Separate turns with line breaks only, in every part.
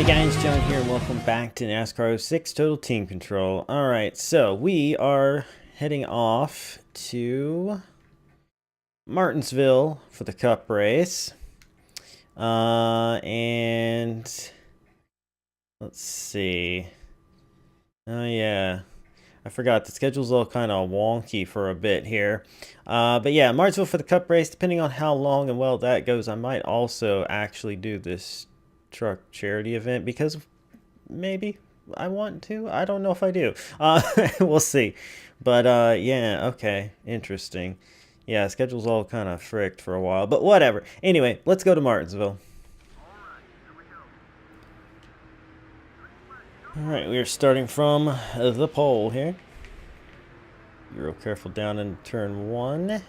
Hey guys, John here, and welcome back to NASCAR 06 Total Team Control. Alright, so we are heading off to Martinsville for the Cup race. And let's see. Oh yeah, I forgot the schedule's all kind of wonky for a bit here. But yeah, Martinsville for the Cup race. Depending on how long and well that goes, I might also actually do this truck charity event because maybe I want to. I don't know if I do. We'll see. But yeah, okay, interesting. Yeah, schedule's all kind of fricked for a while, but whatever. Anyway, let's go to Martinsville. Alright, we are starting from the pole here. Be real careful down in turn 1.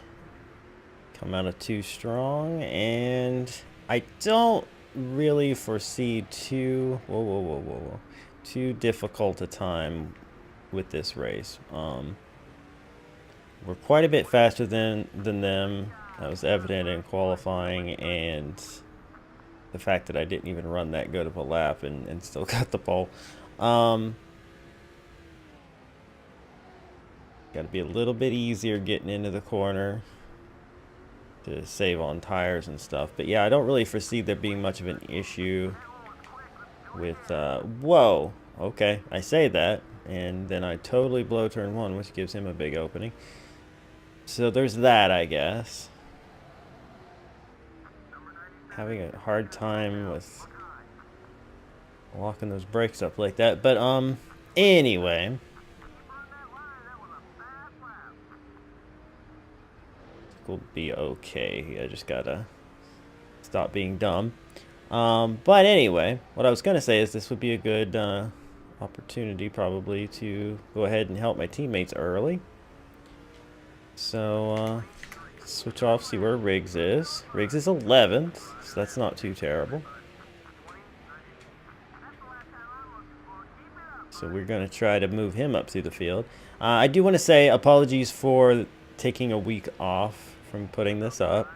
Come out of 2 strong, and I don't really foresee too difficult a time with this race. We're quite a bit faster than them. That was evident in qualifying, and the fact that I didn't even run that good of a lap and still got the pole. Got to be a little bit easier getting into the corner to save on tires and stuff. But yeah, I don't really foresee there being much of an issue with whoa, okay, I say that and then I totally blow turn 1, which gives him a big opening. So there's that, I guess. Having a hard time with locking those brakes up like that, but anyway, we'll be okay. I just gotta stop being dumb. But anyway, what I was gonna say is this would be a good opportunity probably to go ahead and help my teammates early. So switch off, see where Riggs is. Riggs is 11th, so that's not too terrible. So we're gonna try to move him up through the field. I do want to say apologies for taking a week off from putting this up.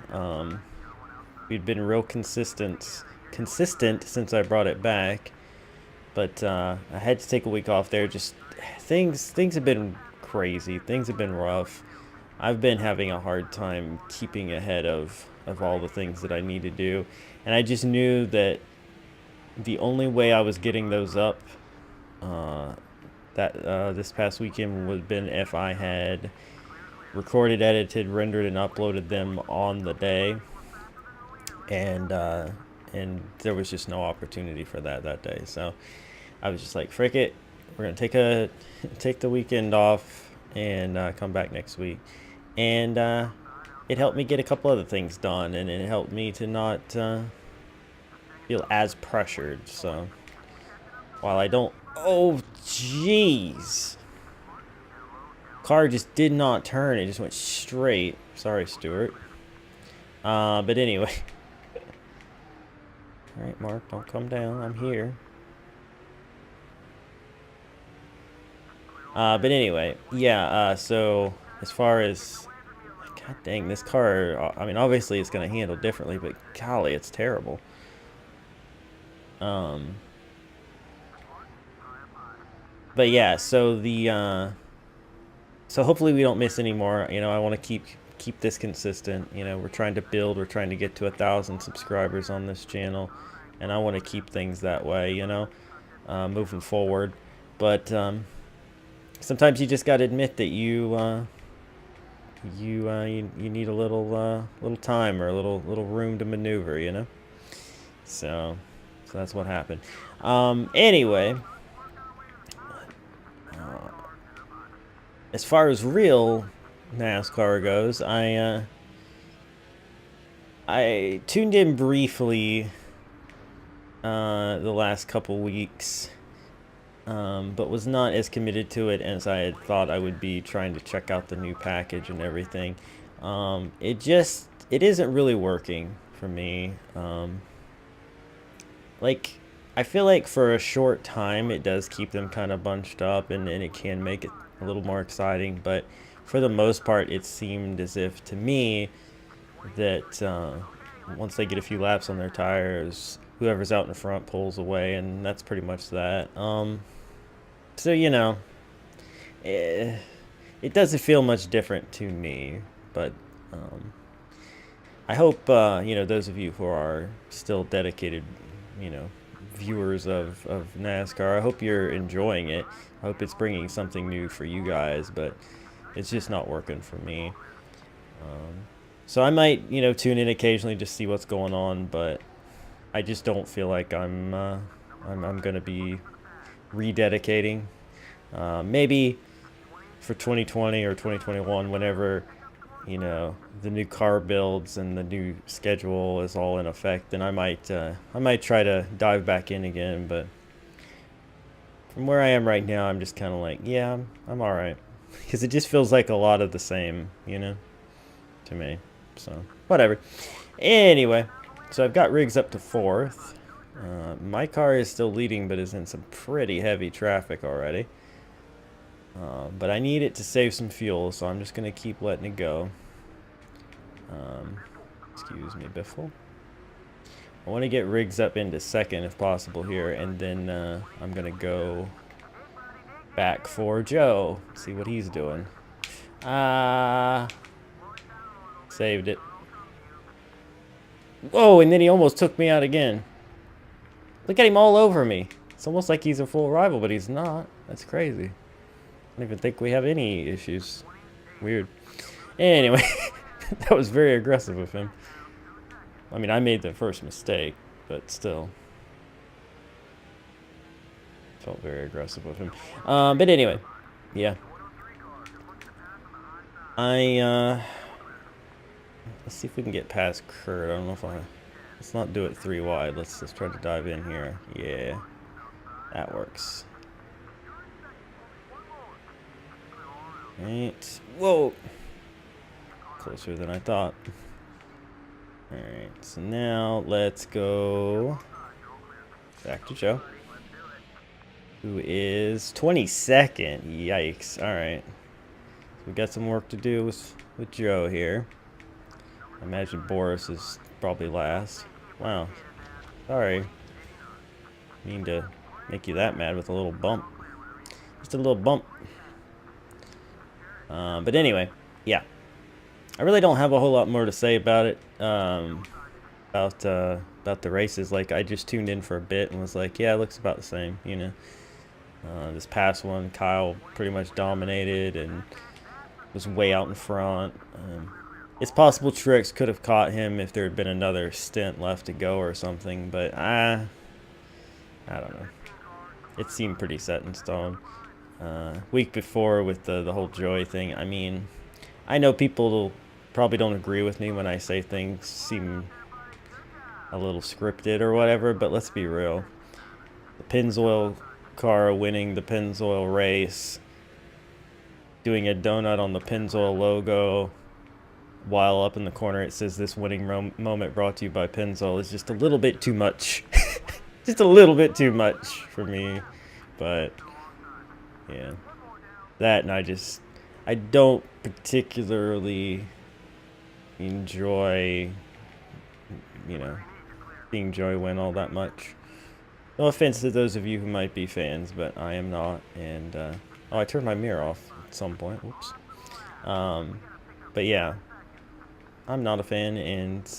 We've been real consistent since I brought it back, but I had to take a week off there. Just things have been crazy. Things have been rough. I've been having a hard time keeping ahead of all the things that I need to do, and I just knew that the only way I was getting those up this past weekend would have been if I had recorded, edited, rendered, and uploaded them on the day, and there was just no opportunity for that day. So I was just like, frick it, we're gonna take the weekend off and come back next week. And it helped me get a couple other things done, and it helped me to not feel as pressured. So while I don't, oh jeez, car just did not turn, it just went straight. Sorry, Stuart. But anyway. Alright, Mark, don't come down. I'm here. But anyway, yeah, so as far as, god dang, this car, I mean, obviously it's going to handle differently, but golly, it's terrible. But yeah, so so hopefully we don't miss any more. You know, I want to keep this consistent. You know, we're trying to build, we're trying to get to 1,000 subscribers on this channel, and I want to keep things that way, you know, moving forward. But sometimes you just got to admit that you need a little time or a little room to maneuver, you know. So that's what happened. Anyway, as far as real NASCAR goes, I tuned in briefly the last couple weeks, but was not as committed to it as I had thought I would be, trying to check out the new package and everything. It isn't really working for me. Like, I feel like for a short time it does keep them kind of bunched up, and it can make it a little more exciting, but for the most part it seemed as if, to me, that once they get a few laps on their tires, whoever's out in front pulls away, and that's pretty much that. So you know, eh, it doesn't feel much different to me, but I hope you know, those of you who are still dedicated, you know, viewers of NASCAR, I hope you're enjoying it. I hope it's bringing something new for you guys, but it's just not working for me. So I might, you know, tune in occasionally to see what's going on, but I just don't feel like I'm gonna be rededicating. Maybe for 2020 or 2021, whenever, you know, the new car builds and the new schedule is all in effect, then I might try to dive back in again. But from where I am right now, I'm just kind of like, yeah, I'm all right, because it just feels like a lot of the same, you know, to me. So whatever. Anyway, so I've got Riggs up to 4th. My car is still leading, but is in some pretty heavy traffic already. But I need it to save some fuel, so I'm just going to keep letting it go. Excuse me, Biffle. I want to get Riggs up into 2nd if possible here, and then I'm going to go back for Joe. See what he's doing. Saved it. Whoa, and then he almost took me out again. Look at him all over me. It's almost like he's a full rival, but he's not. That's crazy. I don't even think we have any issues. Weird. Anyway, that was very aggressive of him. I mean, I made the first mistake, but still. Felt very aggressive of him. But anyway, yeah. Let's see if we can get past Kurt. I don't know if let's not do it 3 wide. Let's try to dive in here. Yeah, that works. Right. Whoa. Closer than I thought. Alright, so now let's go back to Joe, who is 22nd. Yikes. Alright. So we got some work to do with Joe here. I imagine Boris is probably last. Wow. Sorry. Mean to make you that mad with a little bump. Just a little bump. But anyway, yeah. I really don't have a whole lot more to say about it. About the races. Like, I just tuned in for a bit and was like, yeah, it looks about the same, you know. This past one, Kyle pretty much dominated and was way out in front. It's possible Truex could have caught him if there had been another stint left to go or something, but I don't know. It seemed pretty set in stone. Week before with the whole Joey thing, I mean, I know people probably don't agree with me when I say things seem a little scripted or whatever, but let's be real. The Pennzoil car winning the Pennzoil race, doing a donut on the Pennzoil logo, while up in the corner it says this winning moment brought to you by Pennzoil, is just a little bit too much. Just a little bit too much for me. But yeah, that, and I don't particularly enjoy, you know, seeing Joey win all that much. No offense to those of you who might be fans, but I am not. And oh, I turned my mirror off at some point. Whoops. But yeah, I'm not a fan, and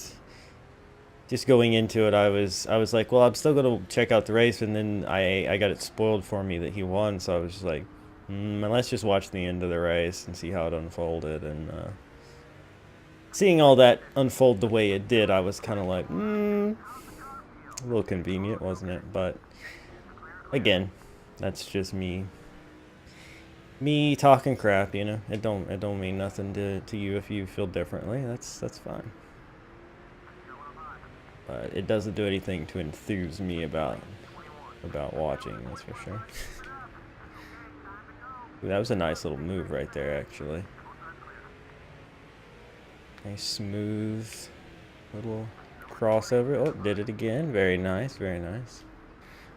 just going into it, I was like, well, I'm still gonna check out the race, and then I got it spoiled for me that he won, so I was just like, let's just watch the end of the race and see how it unfolded. And seeing all that unfold the way it did, I was kind of like, a little convenient, wasn't it? But again, that's just me talking crap, you know. It don't mean nothing to you if you feel differently. That's fine. But it doesn't do anything to enthuse me about watching, that's for sure. Ooh, that was a nice little move right there, actually. Nice smooth little crossover. Oh, did it again. Very nice, very nice.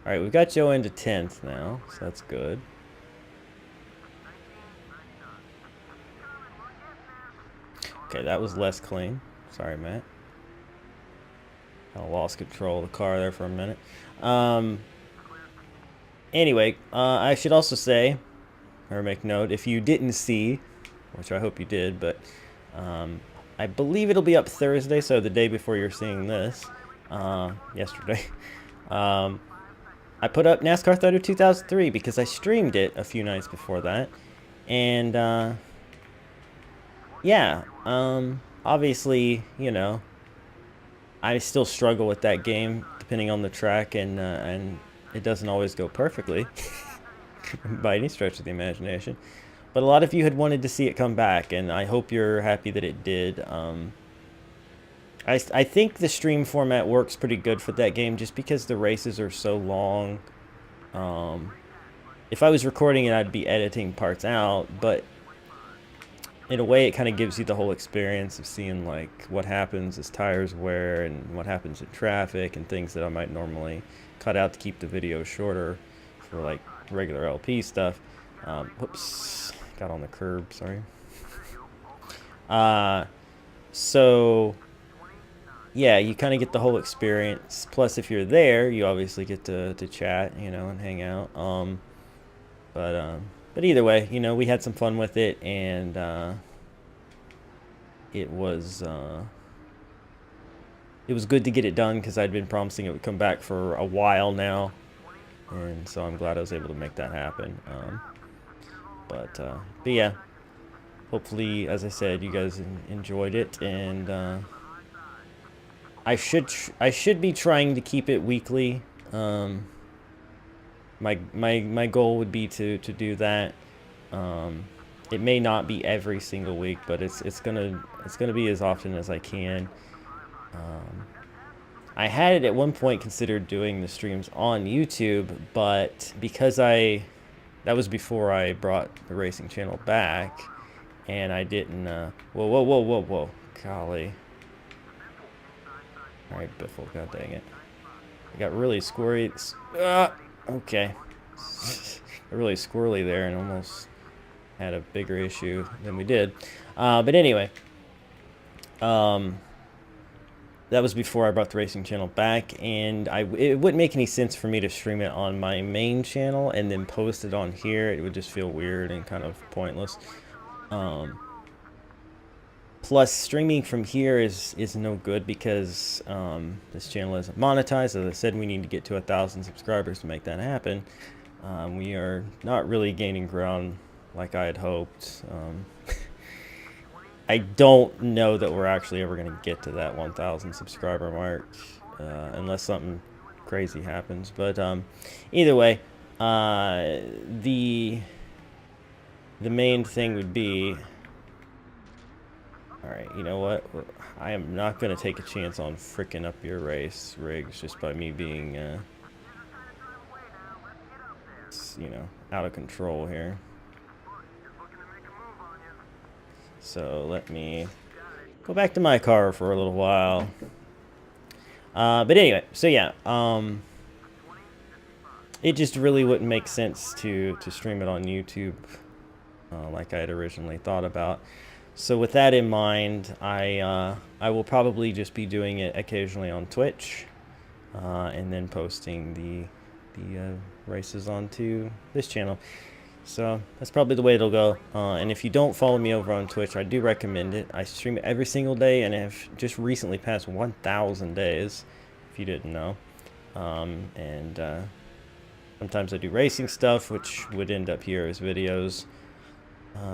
Alright, we've got Joe into 10th now, so that's good. Okay, that was less clean. Sorry, Matt. I lost control of the car there for a minute. Anyway, I should also say, or make note, if you didn't see, which I hope you did, but I believe it'll be up Thursday, so the day before you're seeing this, yesterday. I put up NASCAR Thunder 2003 because I streamed it a few nights before that, and yeah, obviously, you know, I still struggle with that game depending on the track, and it doesn't always go perfectly by any stretch of the imagination. But a lot of you had wanted to see it come back, and I hope you're happy that it did. I think the stream format works pretty good for that game just because the races are so long. If I was recording it, I'd be editing parts out, but in a way it kind of gives you the whole experience of seeing like what happens as tires wear and what happens in traffic and things that I might normally cut out to keep the video shorter for like regular LP stuff. Whoops, got on the curb, sorry. So yeah, you kind of get the whole experience. Plus, if you're there, you obviously get to chat, you know, and hang out. But either way, you know, we had some fun with it, and it was good to get it done because I'd been promising it would come back for a while now, and so I'm glad I was able to make that happen. But yeah, hopefully, as I said, you guys enjoyed it, and I should be trying to keep it weekly. My goal would be to do that. It may not be every single week, but it's gonna be as often as I can. I had at one point considered doing the streams on YouTube, but because that was before I brought the racing channel back, and I didn't. Whoa, golly! All right, Biffle, god dang it! I got really squirry. Okay. Really squirrely there and almost had a bigger issue than we did. But anyway, that was before I brought the racing channel back, and it wouldn't make any sense for me to stream it on my main channel and then post it on here. It would just feel weird and kind of pointless. Plus, streaming from here is no good because this channel isn't monetized. As I said, we need to get to 1,000 subscribers to make that happen. We are not really gaining ground like I had hoped. I don't know that we're actually ever going to get to that 1,000 subscriber mark unless something crazy happens. But either way, the main thing would be... Alright, you know what? I am not going to take a chance on fricking up your race, Riggs, just by me being, you know, out of control here. So let me go back to my car for a little while. But anyway, so yeah, it just really wouldn't make sense to stream it on YouTube like I had originally thought about. So with that in mind, I will probably just be doing it occasionally on Twitch, and then posting the races onto this channel. So that's probably the way it'll go. And if you don't follow me over on Twitch, I do recommend it. I stream it every single day, and have just recently passed 1,000 days, if you didn't know. And sometimes I do racing stuff, which would end up here as videos.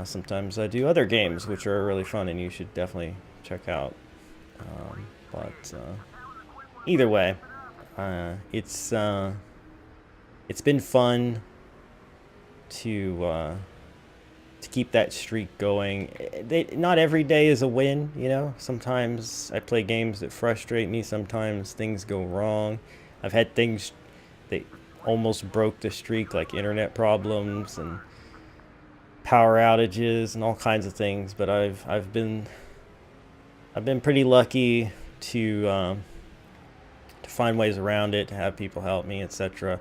Sometimes I do other games, which are really fun, and you should definitely check out. But either way, it's been fun to keep that streak going. Not every day is a win, you know. Sometimes I play games that frustrate me. Sometimes things go wrong. I've had things that almost broke the streak, like internet problems and power outages and all kinds of things, but I've been pretty lucky to find ways around it, to have people help me, etc.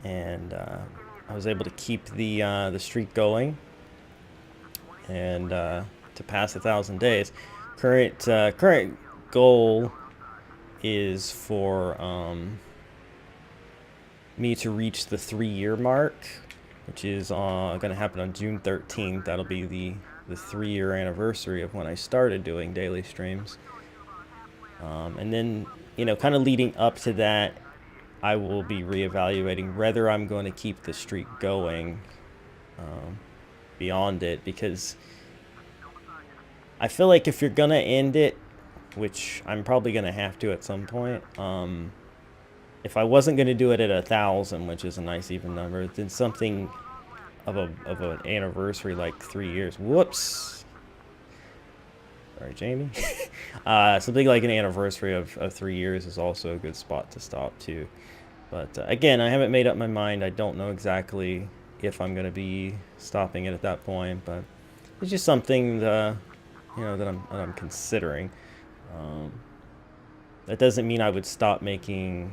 And I was able to keep the streak going and to pass 1,000 days. Current goal is for me to reach the 3-year mark, which is going to happen on June 13th. That'll be the 3-year anniversary of when I started doing daily streams. And then, kind of leading up to that, I will be reevaluating whether I'm going to keep the streak going beyond it, because I feel like if you're going to end it, which I'm probably going to have to at some point, if I wasn't going to do it at 1,000, which is a nice even number, then something of an anniversary like 3 years. Whoops. Sorry, Jamie. Something like an anniversary of 3 years is also a good spot to stop too. But again, I haven't made up my mind. I don't know exactly if I'm going to be stopping it at that point, but it's just something that I'm considering. That doesn't mean I would stop making,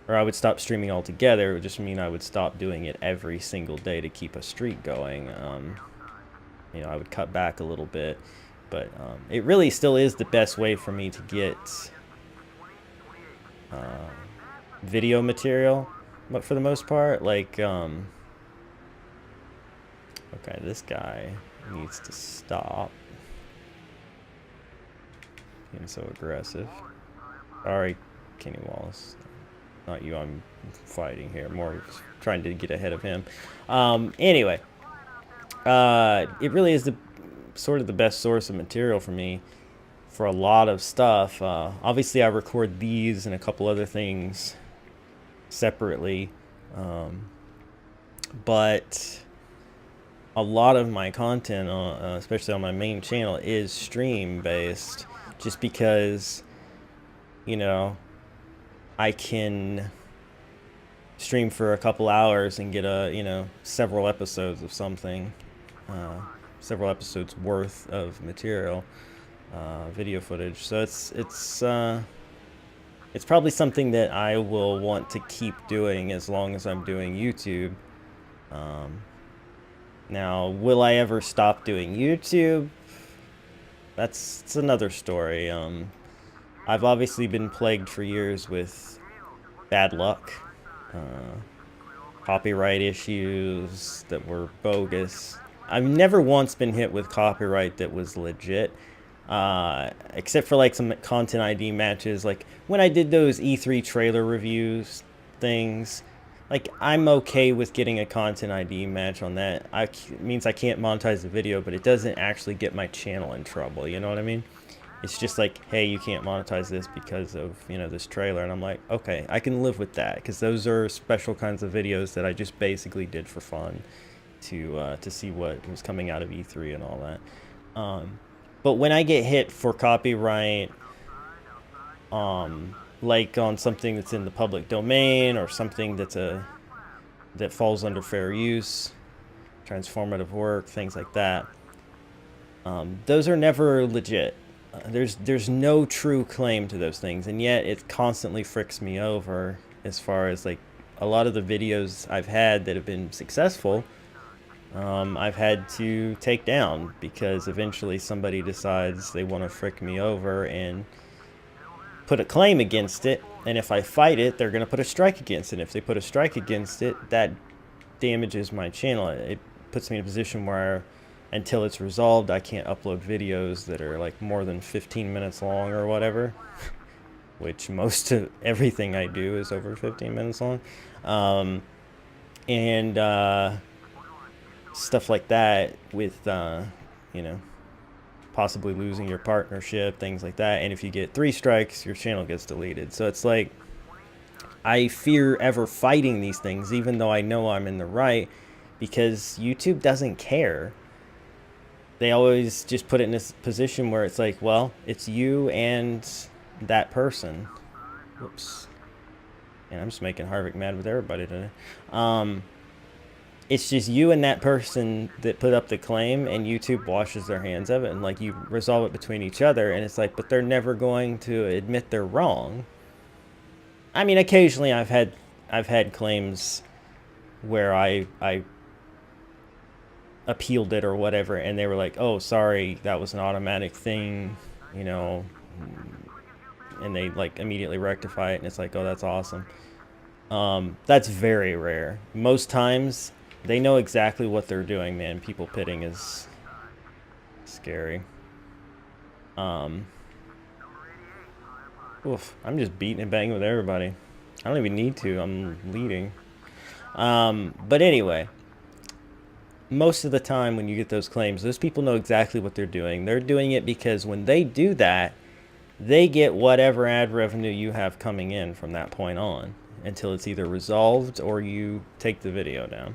or I would stop streaming altogether. It would just mean I would stop doing it every single day to keep a streak going. I would cut back a little bit, but it really still is the best way for me to get video material, but for the most part, like, okay, this guy needs to stop being so aggressive. Sorry, Kenny Wallace. Not you I'm fighting here. More trying to get ahead of him. Anyway, it really is sort of the best source of material for me for a lot of stuff. Obviously, I record these and a couple other things separately, but a lot of my content, especially on my main channel, is stream based, just because I can stream for a couple hours and get several episodes of something, several episodes worth of material, video footage. So it's probably something that I will want to keep doing as long as I'm doing YouTube. Now, will I ever stop doing YouTube? That's another story. I've obviously been plagued for years with bad luck, copyright issues that were bogus. I've never once been hit with copyright that was legit, except for like some content ID matches. Like when I did those E3 trailer reviews things, like I'm okay with getting a content ID match on that. It means I can't monetize the video, but it doesn't actually get my channel in trouble. You know what I mean? It's just like, hey, you can't monetize this because of, this trailer. And I'm like, okay, I can live with that, because those are special kinds of videos that I just basically did for fun to see what was coming out of E3 and all that. But when I get hit for copyright, like on something that's in the public domain or something that falls under fair use, transformative work, things like that, those are never legit. There's no true claim to those things, and yet it constantly fricks me over as far as like a lot of the videos I've had that have been successful, I've had to take down because eventually somebody decides they want to frick me over and put a claim against it, and if I fight it, they're going to put a strike against it. If they put a strike against it, that damages my channel. It puts me in a position where until it's resolved, I can't upload videos that are like more than 15 minutes long or whatever, which most of everything I do is over 15 minutes long. And stuff like that with, possibly losing your partnership, things like that. And if you get 3 strikes, your channel gets deleted. So it's like, I fear ever fighting these things, even though I know I'm in the right, because YouTube doesn't care. They always just put it in this position where it's like, well, it's you and that person. Whoops. And I'm just making Harvick mad with everybody today. It's just you and that person that put up the claim, and YouTube washes their hands of it, and like you resolve it between each other, and it's like, but they're never going to admit they're wrong. I mean, occasionally I've had claims where I appealed it or whatever, and they were like, oh, sorry, that was an automatic thing, and they like immediately rectify it, and it's like, oh, that's awesome. That's very rare. Most times they know exactly what they're doing, man. People pitting is scary. Oof, I'm just beating and banging with everybody. I don't even need to. I'm leading. But anyway, most of the time when you get those claims, those people know exactly what they're doing. They're doing it because when they do that, they get whatever ad revenue you have coming in from that point on until it's either resolved or you take the video down.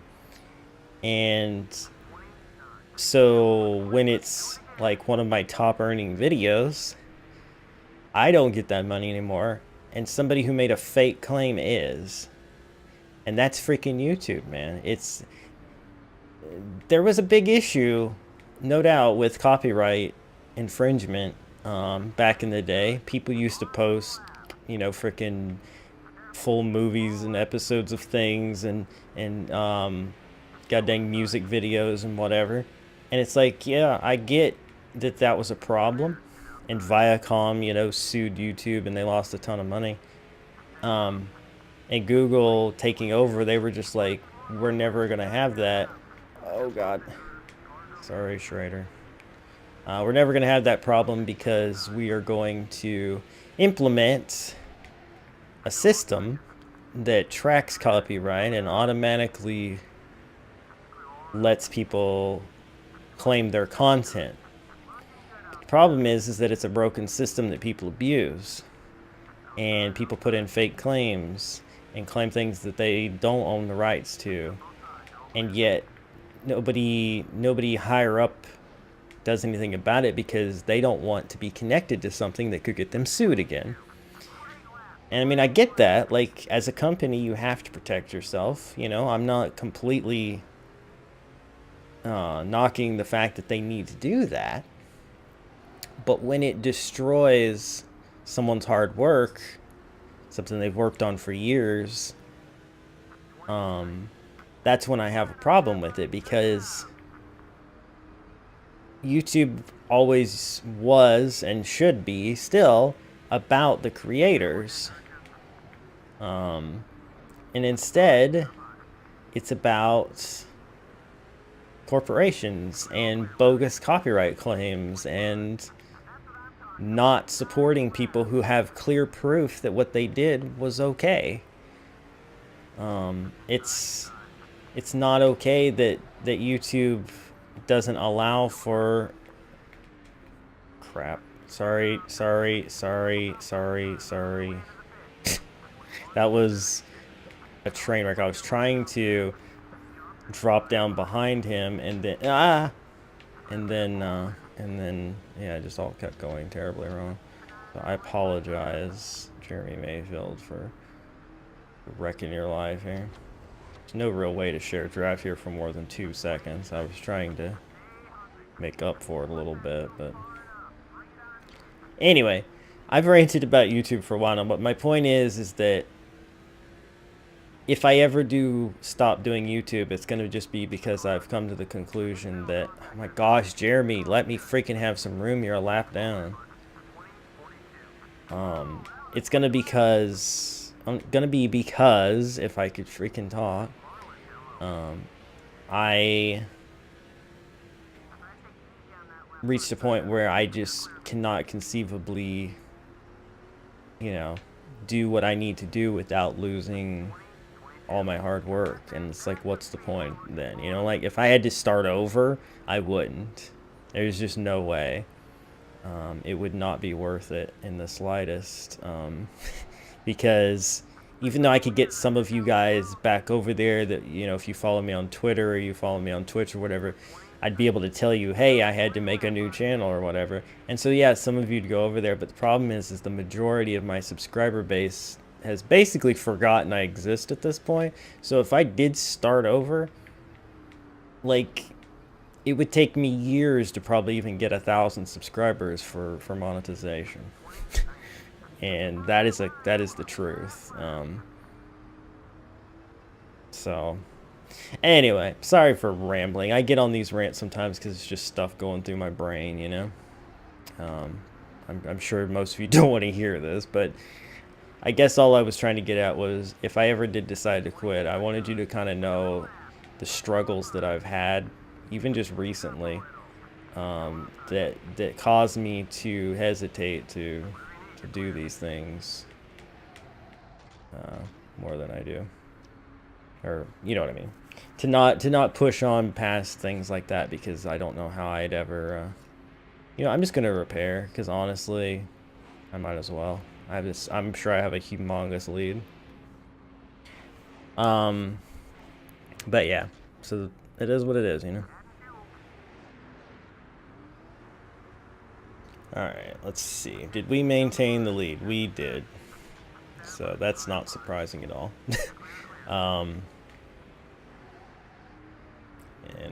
And so when it's like one of my top earning videos, I don't get that money anymore, and somebody who made a fake claim is. And that's freaking YouTube, man. There was a big issue, no doubt, with copyright infringement back in the day. People used to post, freaking full movies and episodes of things and goddamn music videos and whatever. And it's like, yeah, I get that was a problem. And Viacom, sued YouTube and they lost a ton of money. And Google taking over, they were just like, we're never going to have that. Oh, God. Sorry, Schrader. We're never going to have that problem because we are going to implement a system that tracks copyright and automatically lets people claim their content. The problem is that it's a broken system that people abuse. And people put in fake claims and claim things that they don't own the rights to. And yet nobody higher up does anything about it because they don't want to be connected to something that could get them sued again. And I mean, I get that. Like, as a company, you have to protect yourself. I'm not completely knocking the fact that they need to do that. But when it destroys someone's hard work, something they've worked on for years, that's when I have a problem with it, because YouTube always was and should be still about the creators. And instead, it's about corporations and bogus copyright claims and not supporting people who have clear proof that what they did was okay. It's not okay that YouTube doesn't allow for crap. Sorry. That was a train wreck. I was trying to drop down behind him and then yeah, it just all kept going terribly wrong. So I apologize, Jeremy Mayfield, for wrecking your life here. There's no real way to share drive here for more than 2 seconds. I was trying to make up for it a little bit, but anyway, I've ranted about YouTube for a while now, but my point is that if I ever do stop doing YouTube, it's going to just be because I've come to the conclusion that, oh my gosh, Jeremy, let me freaking have some room. You're a lap down. It's going to be because if I could freaking talk, I reached a point where I just cannot conceivably, do what I need to do without losing all my hard work. And it's like, what's the point then? Like, if I had to start over, I wouldn't. There's just no way. It would not be worth it in the slightest. Because even though I could get some of you guys back over there that, if you follow me on Twitter or you follow me on Twitch or whatever, I'd be able to tell you, hey, I had to make a new channel or whatever. And so, yeah, some of you'd go over there, but the problem is the majority of my subscriber base has basically forgotten I exist at this point. So if I did start over, like, it would take me years to probably even get 1,000 subscribers for monetization. And that is the truth. So anyway, sorry for rambling. I get on these rants sometimes because it's just stuff going through my brain, I'm sure most of you don't want to hear this, but I guess all I was trying to get at was if I ever did decide to quit, I wanted you to kind of know the struggles that I've had, even just recently, that caused me to hesitate to do these things more than I do, or you know what I mean, to not push on past things like that because I don't know how I'd ever, I'm just gonna repair because honestly, I might as well. I'm sure I have a humongous lead. But yeah, so it is what it is, Alright, let's see. Did we maintain the lead? We did. So that's not surprising at all. And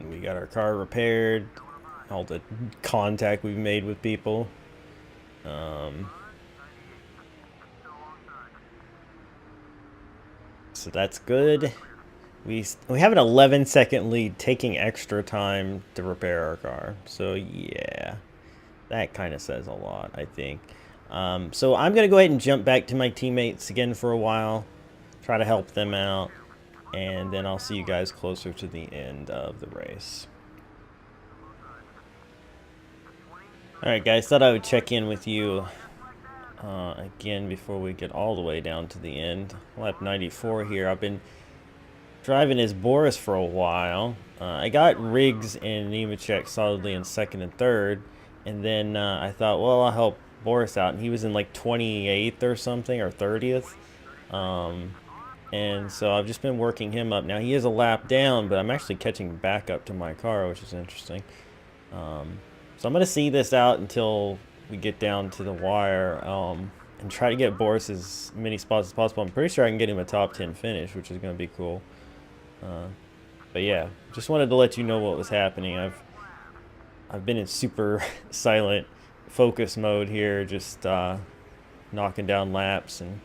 we got our car repaired. All the contact we've made with people. So that's good. We have an 11-second lead, taking extra time to repair our car. So yeah, that kind of says a lot, I think. So I'm gonna go ahead and jump back to my teammates again for a while, try to help them out, and then I'll see you guys closer to the end of the race. Alright guys, thought I would check in with you again before we get all the way down to the end. Lap 94 here. I've been driving as Boris for a while. I got Riggs and Nemechek solidly in second and third, and then I thought, well, I'll help Boris out, and he was in like 28th or something, or 30th. And so I've just been working him up. Now he is a lap down, but I'm actually catching back up to my car, which is interesting. So I'm going to see this out until we get down to the wire, and try to get Boris as many spots as possible. I'm pretty sure I can get him a top 10 finish, which is going to be cool. But yeah, just wanted to let you know what was happening. I've been in super silent focus mode here, just knocking down laps and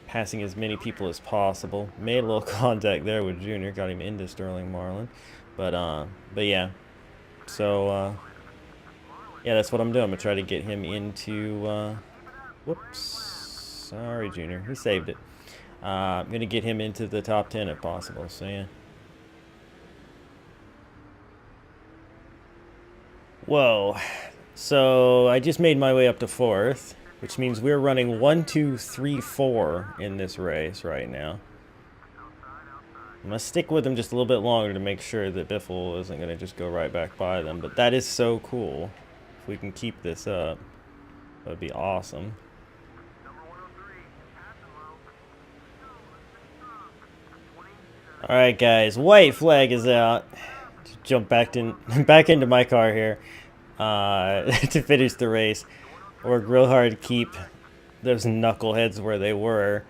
passing as many people as possible. Made a little contact there with Junior, got him into Sterling Marlin. But yeah, so yeah, that's what I'm doing. I'm gonna try to get him into whoops, sorry Junior, he saved it. I'm gonna get him into the top 10 if possible, so yeah. Whoa, so I just made my way up to 4th, which means we're running 1, 2, 3, 4 in this race right now. I'm going to stick with them just a little bit longer to make sure that Biffle isn't going to just go right back by them, but that is so cool. If we can keep this up, that would be awesome. Alright guys, white flag is out. Jump back into my car here to finish the race. Worked real hard to keep those knuckleheads where they were,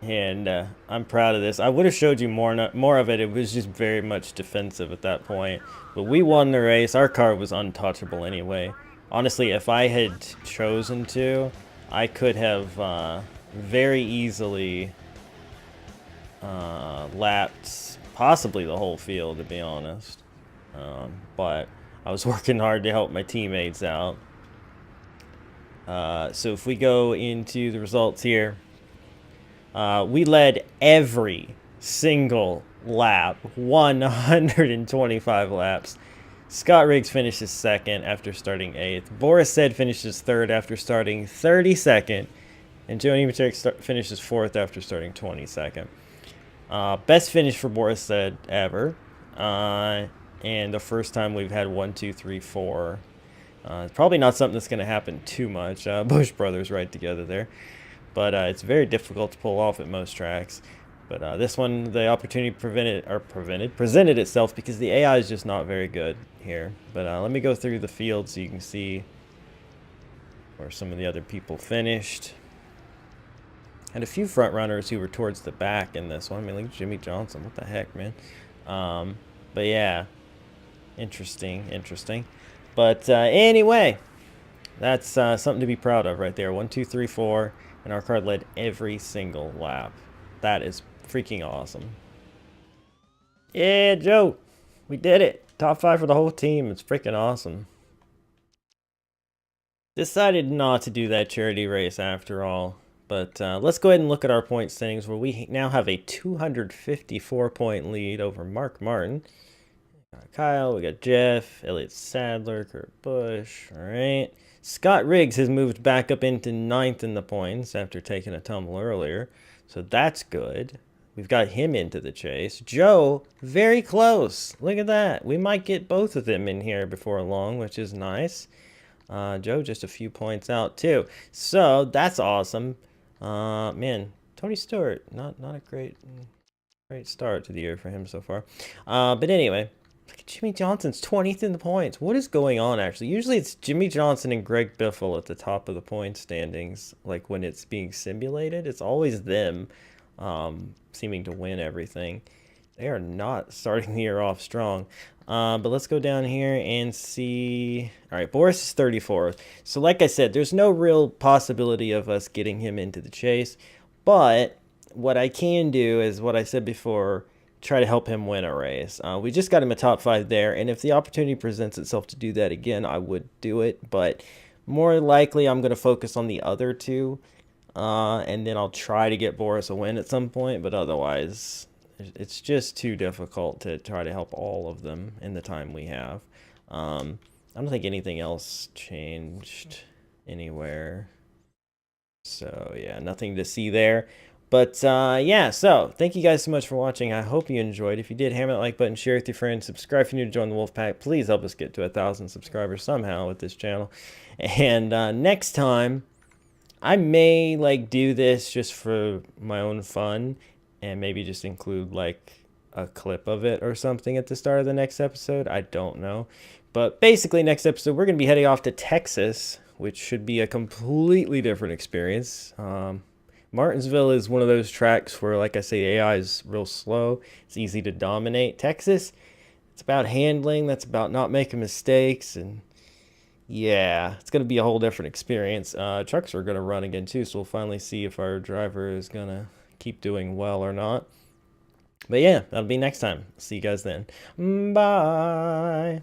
and I'm proud of this. I would have showed you more of it. It was just very much defensive at that point, but we won the race. Our car was untouchable anyway. Honestly, if I had chosen to, I could have very easily lapped possibly the whole field, to be honest. But I was working hard to help my teammates out. So if we go into the results here, we led every single lap, 125 laps. Scott Riggs finishes 2nd after starting 8th. Boris Said finishes 3rd after starting 32nd. And Joe Nemechek finishes 4th after starting 22nd. Best finish for Boris Said ever. And the first time we've had 1, 2, 3, 4. It's probably not something that's going to happen too much. Bush Brothers right together there. But it's very difficult to pull off at most tracks. But this one, the opportunity presented itself because the AI is just not very good here. But let me go through the field so you can see where some of the other people finished. Had a few front runners who were towards the back in this one. I mean, like Jimmy Johnson. What the heck, man? But yeah, interesting. But anyway, that's something to be proud of right there. 1, 2, 3, 4, and our car led every single lap. That is freaking awesome. Yeah, Joe, we did it. Top 5 for the whole team. It's freaking awesome. Decided not to do that charity race after all. But let's go ahead and look at our point standings, where we now have a 254-point lead over Mark Martin. Kyle, we got Jeff, Elliott Sadler, Kurt Busch. All right. Scott Riggs has moved back up into ninth in the points after taking a tumble earlier. So that's good. We've got him into the chase. Joe, very close. Look at that. We might get both of them in here before long, which is nice. Joe just a few points out too. So that's awesome. Man, Tony Stewart, not a great start to the year for him so far. But anyway, look at Jimmy Johnson's 20th in the points. What is going on actually? Usually it's Jimmy Johnson and Greg Biffle at the top of the point standings. Like when it's being simulated, it's always them seeming to win everything. They are not starting the year off strong. But let's go down here and see. All right, Boris is 34th. So like I said, there's no real possibility of us getting him into the chase. But what I can do is what I said before, try to help him win a race. We just got him a top 5 there, and if the opportunity presents itself to do that again, I would do it. But more likely, I'm going to focus on the other two, and then I'll try to get Boris a win at some point. But otherwise, it's just too difficult to try to help all of them in the time we have. I don't think anything else changed anywhere. So yeah, nothing to see there. But yeah, so thank you guys so much for watching. I hope you enjoyed. If you did, hammer that like button, share with your friends, subscribe if you're new to join the Wolfpack. Please help us get to 1,000 subscribers somehow with this channel. And next time, I may like do this just for my own fun, and maybe just include like a clip of it or something at the start of the next episode. I don't know. But basically, next episode, we're going to be heading off to Texas, which should be a completely different experience. Martinsville is one of those tracks where, like I say, AI is real slow. It's easy to dominate. Texas, it's about handling. That's about not making mistakes. And yeah, it's going to be a whole different experience. Trucks are going to run again, too. So we'll finally see if our driver is going to keep doing well or not. But yeah, that'll be next time. See you guys then. Bye.